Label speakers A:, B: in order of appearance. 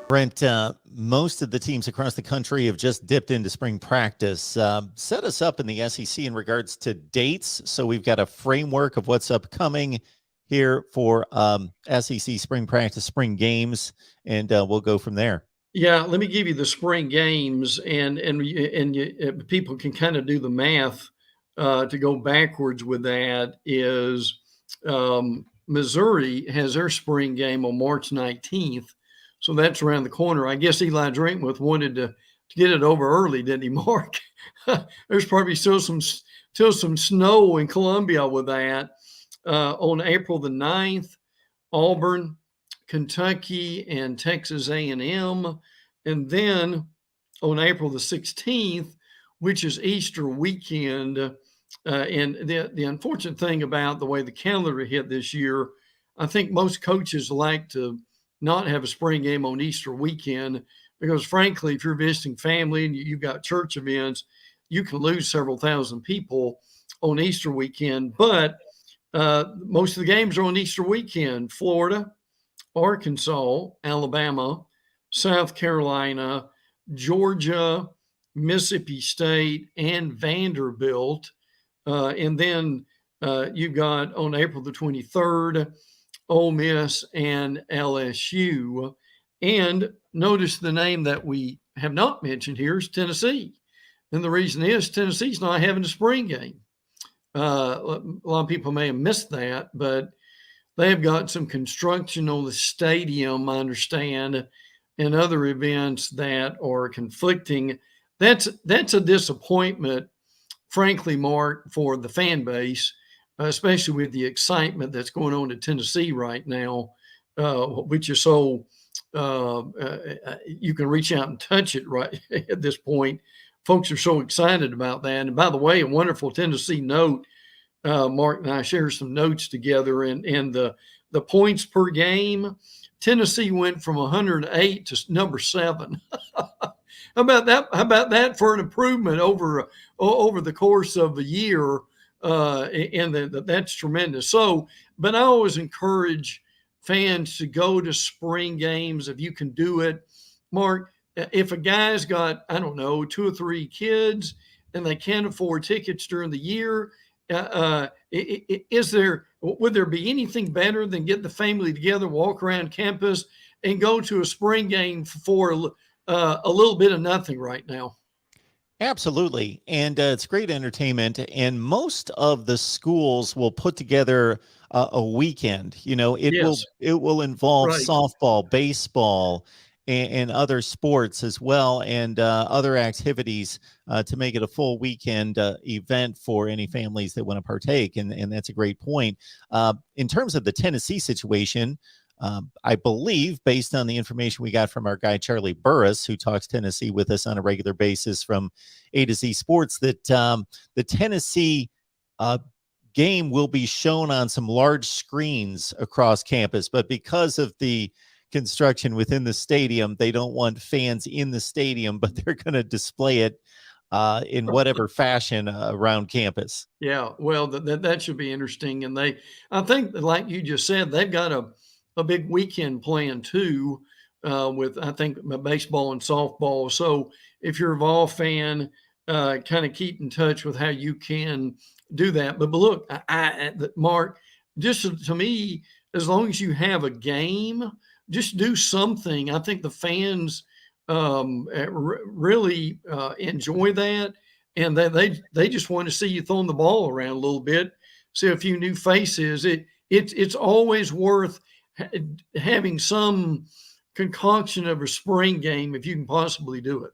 A: Brent, most of the teams across the country have just dipped into spring practice. Set us up in the SEC in regards to dates. So we've got a framework of what's upcoming here for SEC spring practice, spring games, and we'll go from there.
B: Yeah, let me give you the spring games, people can kind of do the math to go backwards with that. Is Missouri has their spring game on March 19th, so that's around the corner. I guess Eli Drinkworth wanted to get it over early, didn't he, Mark? There's probably still some snow in Columbia with that. On April the 9th, Auburn, Kentucky, and Texas A&M. And then on April the 16th, which is Easter weekend, and the unfortunate thing about the way the calendar hit this year, I think most coaches like to not have a spring game on Easter weekend because, frankly, if you're visiting family and you've got church events, you can lose several thousand people on Easter weekend. But most of the games are on Easter weekend. Florida, Arkansas, Alabama, South Carolina, Georgia, Mississippi State, and Vanderbilt. And then you've got on April the 23rd, Ole Miss and LSU. And notice the name that we have not mentioned here is Tennessee. And the reason is Tennessee's not having a spring game. A lot of people may have missed that, but they've got some construction on the stadium, I understand, and other events that are conflicting. That's a disappointment, frankly, Mark, for the fan base, especially with the excitement that's going on in Tennessee right now, which is so you can reach out and touch it right at this point. Folks are so excited about that. And by the way, a wonderful Tennessee note. Mark and I share some notes together, and the points per game, Tennessee went from 108 to number 7. How about that? How about that for an improvement over the course of a year? That's tremendous. So, but I always encourage fans to go to spring games if you can do it. Mark, if a guy's got, I don't know, 2 or 3 kids and they can't afford tickets during the year, would there be anything better than get the family together, walk around campus, and go to a spring game for a little bit of nothing right now?
A: Absolutely. And it's great entertainment. And most of the schools will put together a weekend.
B: Yes.
A: It will involve
B: Right.
A: softball, baseball, and other sports as well, and other activities to make it a full weekend event for any families that want to partake. And that's a great point. In terms of the Tennessee situation, I believe, based on the information we got from our guy Charlie Burris, who talks Tennessee with us on a regular basis from A to Z Sports, that the Tennessee game will be shown on some large screens across campus. But because of the construction within the stadium, they don't want fans in the stadium, but they're going to display it in whatever fashion around campus.
B: Yeah, well, that should be interesting. And I think, like you just said, they've got a big weekend plan too, with I think baseball and softball. So if you're a Vol fan, kind of keep in touch with how you can do that. But look, Mark, just to me, as long as you have a game, just do something. I think the fans really enjoy that, and they just want to see you throwing the ball around a little bit, see a few new faces. It's always worth having some concoction of a spring game if you can possibly do it.